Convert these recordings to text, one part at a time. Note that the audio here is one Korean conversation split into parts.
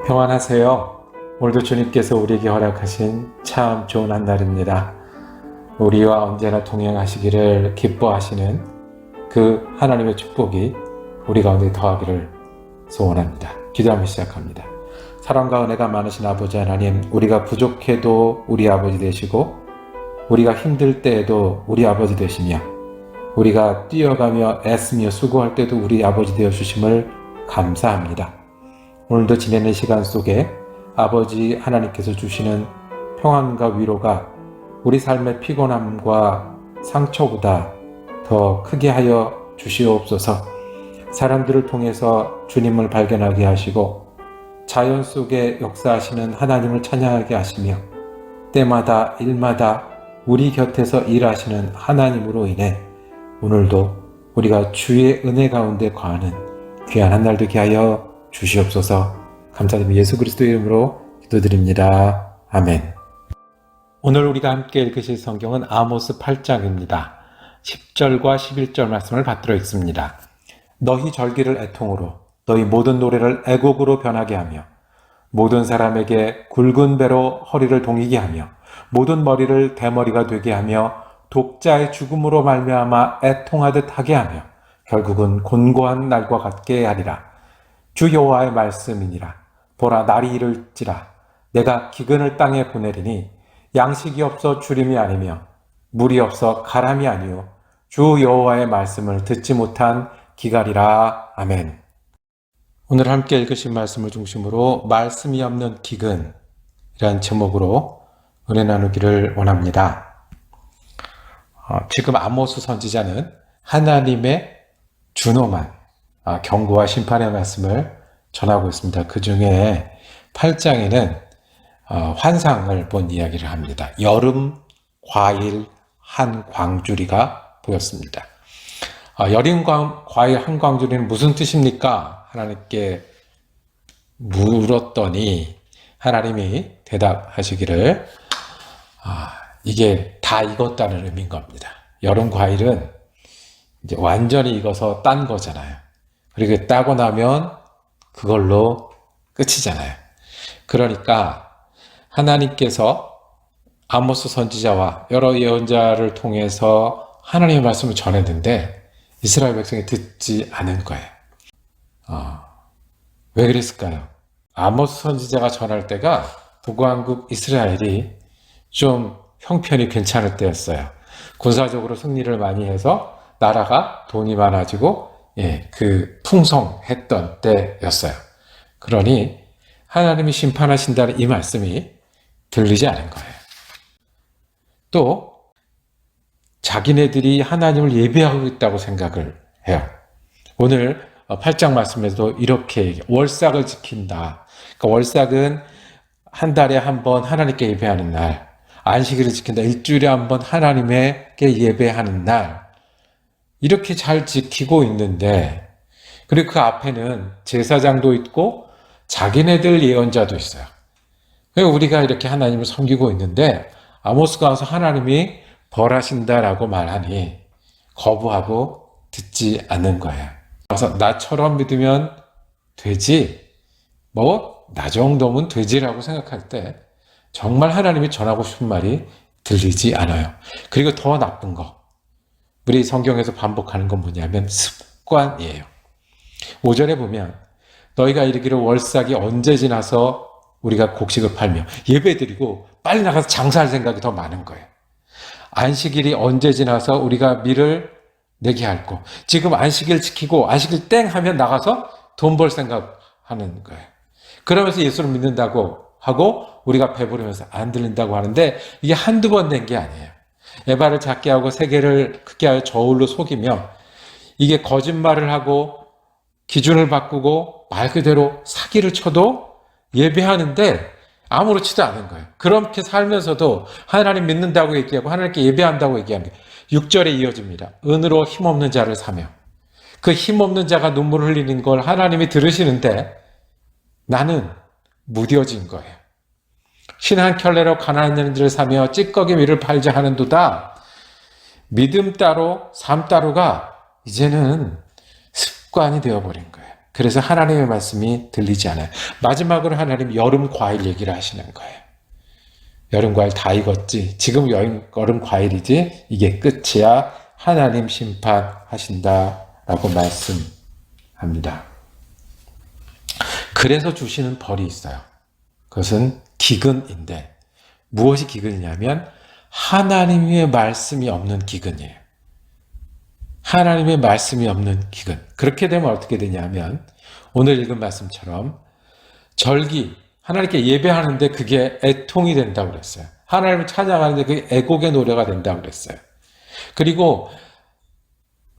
평안하세요. 오늘도 주님께서 우리에게 허락하신 참 좋은 한 날입니다. 우리와 언제나 동행하시기를 기뻐하시는 그 하나님의 축복이 우리 가운데 더하기를 소원합니다. 기도하며 시작합니다. 사랑과 은혜가 많으신 아버지 하나님, 우리가 부족해도 우리 아버지 되시고 우리가 힘들 때에도 우리 아버지 되시며 우리가 뛰어가며 애쓰며 수고할 때도 우리 아버지 되어주심을 감사합니다. 오늘도 지내는 시간 속에 아버지 하나님께서 주시는 평안과 위로가 우리 삶의 피곤함과 상처보다 더 크게 하여 주시옵소서. 사람들을 통해서 주님을 발견하게 하시고 자연 속에 역사하시는 하나님을 찬양하게 하시며 때마다 일마다 우리 곁에서 일하시는 하나님으로 인해 오늘도 우리가 주의 은혜 가운데 거하는 귀한 한 날 되게 하여 주시옵소서. 감사드리며 예수 그리스도의 이름으로 기도드립니다. 아멘. 오늘 우리가 함께 읽으실 성경은 아모스 8장입니다. 10절과 11절 말씀을 받들어 있습니다. 너희 절기를 애통으로 너희 모든 노래를 애곡으로 변하게 하며 모든 사람에게 굵은 배로 허리를 동이게 하며 모든 머리를 대머리가 되게 하며 독자의 죽음으로 말미암아 애통하듯 하게 하며 결국은 곤고한 날과 같게 하리라. 주 여호와의 말씀이니라. 보라, 날이 이를지라. 내가 기근을 땅에 보내리니 양식이 없어 주림이 아니며 물이 없어 가람이 아니요 주 여호와의 말씀을 듣지 못한 기갈이라. 아멘. 오늘 함께 읽으신 말씀을 중심으로 말씀이 없는 기근이라는 제목으로 은혜 나누기를 원합니다. 지금 아모스 선지자는 하나님의 준엄한 경고와 심판의 말씀을 전하고 있습니다. 그 중에 8장에는 환상을 본 이야기를 합니다. 여름 과일 한 광주리가 보였습니다. 여름 과일 한 광주리는 무슨 뜻입니까? 하나님께 물었더니 하나님이 대답하시기를 이게 다 익었다는 의미인 겁니다. 여름 과일은 이제 완전히 익어서 딴 거잖아요. 그리고 따고 나면 그걸로 끝이잖아요. 그러니까 하나님께서 아모스 선지자와 여러 예언자를 통해서 하나님의 말씀을 전했는데 이스라엘 백성이 듣지 않은 거예요. 왜 그랬을까요? 아모스 선지자가 전할 때가 북왕국 이스라엘이 좀 형편이 괜찮을 때였어요. 군사적으로 승리를 많이 해서 나라가 돈이 많아지고 그 풍성했던 때였어요. 그러니 하나님이 심판하신다는 이 말씀이 들리지 않은 거예요. 또 자기네들이 하나님을 예배하고 있다고 생각을 해요. 오늘 8장 말씀에서도 이렇게 월삭을 지킨다. 그러니까 월삭은 한 달에 한 번 하나님께 예배하는 날, 안식일을 지킨다. 일주일에 한 번 하나님께 예배하는 날, 이렇게 잘 지키고 있는데, 그리고 그 앞에는 제사장도 있고 자기네들 예언자도 있어요. 우리가 이렇게 하나님을 섬기고 있는데 아모스가 와서 하나님이 벌하신다라고 말하니 거부하고 듣지 않는 거예요. 그래서 나처럼 믿으면 되지, 나 정도면 되지라고 생각할 때 정말 하나님이 전하고 싶은 말이 들리지 않아요. 그리고 더 나쁜 거, 우리 성경에서 반복하는 건 뭐냐면 습관이에요. 5절에 보면 너희가 이르기를 월삭이 언제 지나서 우리가 곡식을 팔며 예배드리고 빨리 나가서 장사할 생각이 더 많은 거예요. 안식일이 언제 지나서 우리가 밀을 내게 할고, 지금 안식일 지키고 안식일 땡 하면 나가서 돈 벌 생각하는 거예요. 그러면서 예수를 믿는다고 하고 우리가 배부르면서 안 들린다고 하는데 이게 한두 번 된 게 아니에요. 에바를 작게 하고 세계를 크게 하여 저울로 속이며 이게 거짓말을 하고 기준을 바꾸고 말 그대로 사기를 쳐도 예배하는데 아무렇지도 않은 거예요. 그렇게 살면서도 하나님 믿는다고 얘기하고 하나님께 예배한다고 얘기하는 게 6절에 이어집니다. 은으로 힘없는 자를 사며, 그 힘없는 자가 눈물을 흘리는 걸 하나님이 들으시는데 나는 무뎌진 거예요. 신 한 켤레로 가난한 자들을 사며 찌꺼기 밀을 팔자 하는도다. 믿음 따로 삶 따로가 이제는 습관이 되어버린 거예요. 그래서 하나님의 말씀이 들리지 않아요. 마지막으로 하나님 여름 과일 얘기를 하시는 거예요. 여름 과일 다 익었지. 지금 여름 과일이지. 이게 끝이야. 하나님 심판하신다라고 말씀합니다. 그래서 주시는 벌이 있어요. 그것은 기근인데 무엇이 기근이냐면 하나님의 말씀이 없는 기근이에요. 하나님의 말씀이 없는 기근. 그렇게 되면 어떻게 되냐면 오늘 읽은 말씀처럼 절기, 하나님께 예배하는데 그게 애통이 된다고 그랬어요. 하나님을 찾아가는데 그게 애곡의 노래가 된다고 그랬어요. 그리고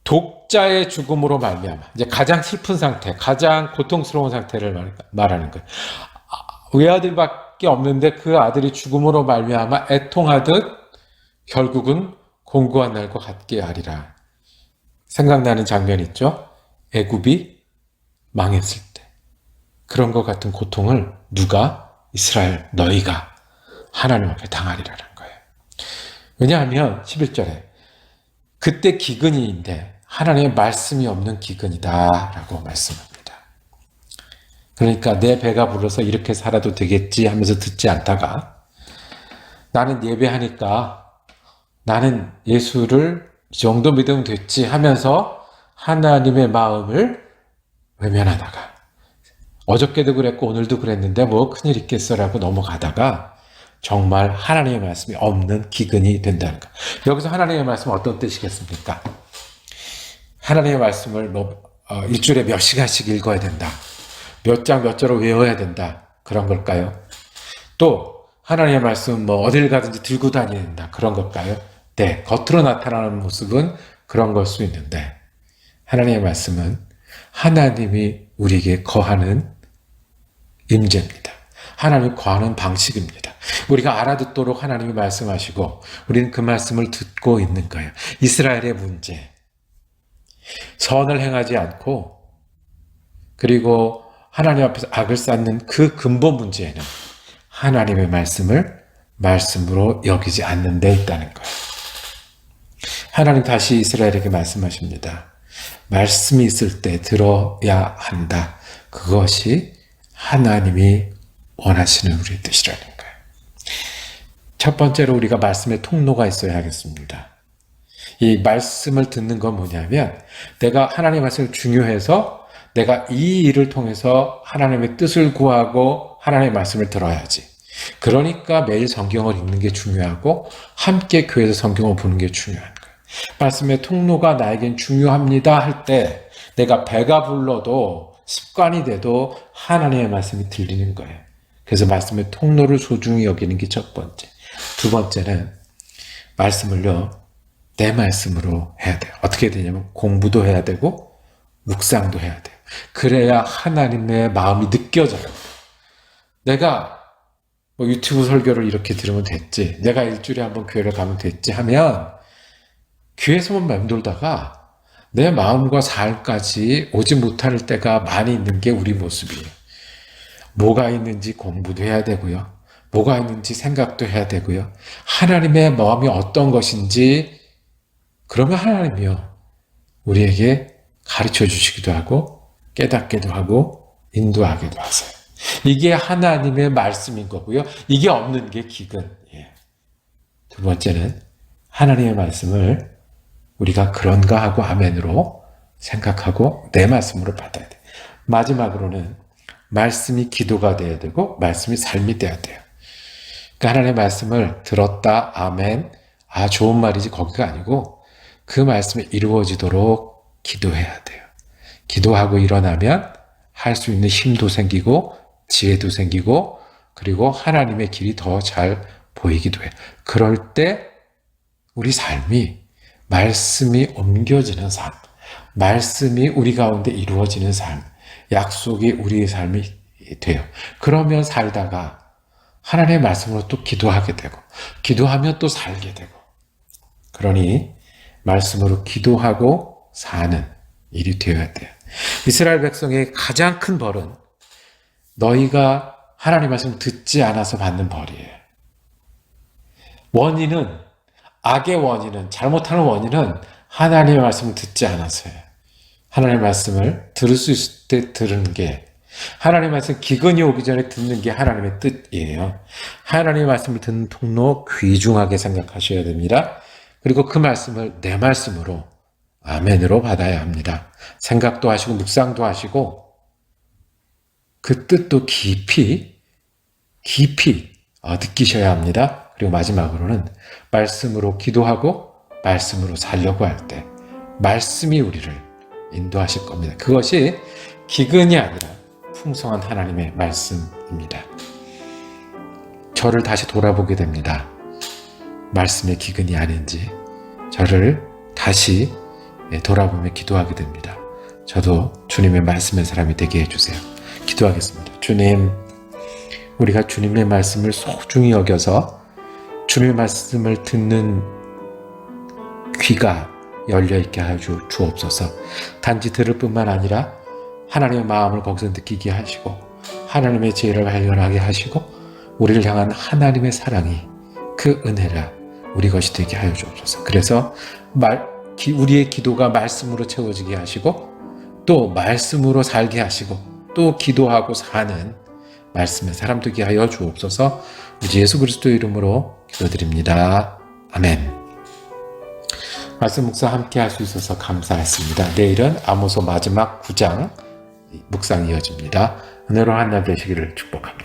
독자의 죽음으로 말미암아 이제 가장 슬픈 상태, 가장 고통스러운 상태를 말하는 거예요. 외아들밖에 없는데 그 아들이 죽음으로 말미암아 애통하듯 결국은 공고한 날과 같게 하리라. 생각나는 장면 있죠? 애굽이 망했을 때 그런 것 같은 고통을 누가? 이스라엘 너희가 하나님 앞에 당하리라는 거예요. 왜냐하면 11절에 그때 기근이인데 하나님의 말씀이 없는 기근이다 라고 말씀합니다. 그러니까 내 배가 불러서 이렇게 살아도 되겠지 하면서 듣지 않다가 나는 예배하니까 나는 예수를 이 정도 믿으면 됐지 하면서 하나님의 마음을 외면하다가 어저께도 그랬고 오늘도 그랬는데 뭐 큰일 있겠어라고 넘어가다가 정말 하나님의 말씀이 없는 기근이 된다는 것. 여기서 하나님의 말씀은 어떤 뜻이겠습니까? 하나님의 말씀을 일주일에 몇 시간씩 읽어야 된다. 몇 장 몇 절을 외워야 된다. 그런 걸까요? 또 하나님의 말씀 어딜 가든지 들고 다녀야 된다. 그런 걸까요? 네, 겉으로 나타나는 모습은 그런 걸 수 있는데 하나님의 말씀은 하나님이 우리에게 거하는 임재입니다. 하나님이 거하는 방식입니다. 우리가 알아듣도록 하나님이 말씀하시고 우리는 그 말씀을 듣고 있는 거예요. 이스라엘의 문제, 선을 행하지 않고 그리고 하나님 앞에서 악을 쌓는 그 근본 문제에는 하나님의 말씀을 말씀으로 여기지 않는 데 있다는 거예요. 하나님 다시 이스라엘에게 말씀하십니다. 말씀이 있을 때 들어야 한다. 그것이 하나님이 원하시는 우리의 뜻이라는 거예요. 첫 번째로 우리가 말씀의 통로가 있어야 하겠습니다. 이 말씀을 듣는 건 뭐냐면 내가 하나님의 말씀을 중요해서 내가 이 일을 통해서 하나님의 뜻을 구하고 하나님의 말씀을 들어야지. 그러니까 매일 성경을 읽는 게 중요하고 함께 교회에서 성경을 보는 게 중요한 거예요. 말씀의 통로가 나에겐 중요합니다 할 때 내가 배가 불러도 습관이 돼도 하나님의 말씀이 들리는 거예요. 그래서 말씀의 통로를 소중히 여기는 게 첫 번째. 두 번째는 말씀을요 내 말씀으로 해야 돼요. 어떻게 되냐면 공부도 해야 되고 묵상도 해야 돼요. 그래야 하나님의 마음이 느껴져요. 내가 유튜브 설교를 이렇게 들으면 됐지, 내가 일주일에 한번 교회를 가면 됐지 하면 교회에서만 맴돌다가 내 마음과 삶까지 오지 못할 때가 많이 있는 게 우리 모습이에요. 뭐가 있는지 공부도 해야 되고요. 뭐가 있는지 생각도 해야 되고요. 하나님의 마음이 어떤 것인지 그러면 하나님이요 우리에게 가르쳐 주시기도 하고 깨닫기도 하고 인도하기도 하세요. 이게 하나님의 말씀인 거고요. 이게 없는 게 기근이에요. 두 번째는 하나님의 말씀을 우리가 그런가 하고 아멘으로 생각하고 내 말씀으로 받아야 돼요. 마지막으로는 말씀이 기도가 돼야 되고 말씀이 삶이 돼야 돼요. 그러니까 하나님의 말씀을 들었다 아멘 좋은 말이지 거기가 아니고 그 말씀이 이루어지도록 기도해야 돼요. 기도하고 일어나면 할 수 있는 힘도 생기고 지혜도 생기고 그리고 하나님의 길이 더 잘 보이기도 해요. 그럴 때 우리 삶이 말씀이 옮겨지는 삶, 말씀이 우리 가운데 이루어지는 삶, 약속이 우리의 삶이 돼요. 그러면 살다가 하나님의 말씀으로 또 기도하게 되고 기도하면 또 살게 되고 그러니 말씀으로 기도하고 사는 일이 되어야 돼요. 이스라엘 백성의 가장 큰 벌은 너희가 하나님의 말씀을 듣지 않아서 받는 벌이에요. 원인은 악의 원인은 잘못하는 원인은 하나님의 말씀을 듣지 않아서예요. 하나님의 말씀을 들을 수 있을 때 들은 게, 하나님의 말씀 기근이 오기 전에 듣는 게 하나님의 뜻이에요. 하나님의 말씀을 듣는 통로 귀중하게 생각하셔야 됩니다. 그리고 그 말씀을 내 말씀으로, 아멘으로 받아야 합니다. 생각도 하시고 묵상도 하시고 그 뜻도 깊이 느끼셔야 합니다. 그리고 마지막으로는 말씀으로 기도하고 말씀으로 살려고 할 때 말씀이 우리를 인도하실 겁니다. 그것이 기근이 아니라 풍성한 하나님의 말씀입니다. 저를 다시 돌아보게 됩니다. 말씀의 기근이 아닌지 저를 다시 돌아보며 기도하게 됩니다. 저도 주님의 말씀의 사람이 되게 해주세요. 기도하겠습니다. 주님, 우리가 주님의 말씀을 소중히 여겨서 주님의 말씀을 듣는 귀가 열려있게 하여 주옵소서. 단지 들을 뿐만 아니라 하나님의 마음을 거기서 느끼게 하시고 하나님의 지혜를 발견하게 하시고 우리를 향한 하나님의 사랑이 그 은혜라 우리 것이 되게 하여 주옵소서. 그래서 우리의 기도가 말씀으로 채워지게 하시고 또 말씀으로 살게 하시고 또 기도하고 사는 말씀의 사람 되게 하여 주옵소서. 우리 예수 그리스도의 이름으로 기도드립니다. 아멘. 말씀 묵상 함께 할 수 있어서 감사했습니다. 내일은 아모스 마지막 9장 묵상이 이어집니다. 은혜로운 한 날 되시기를 축복합니다.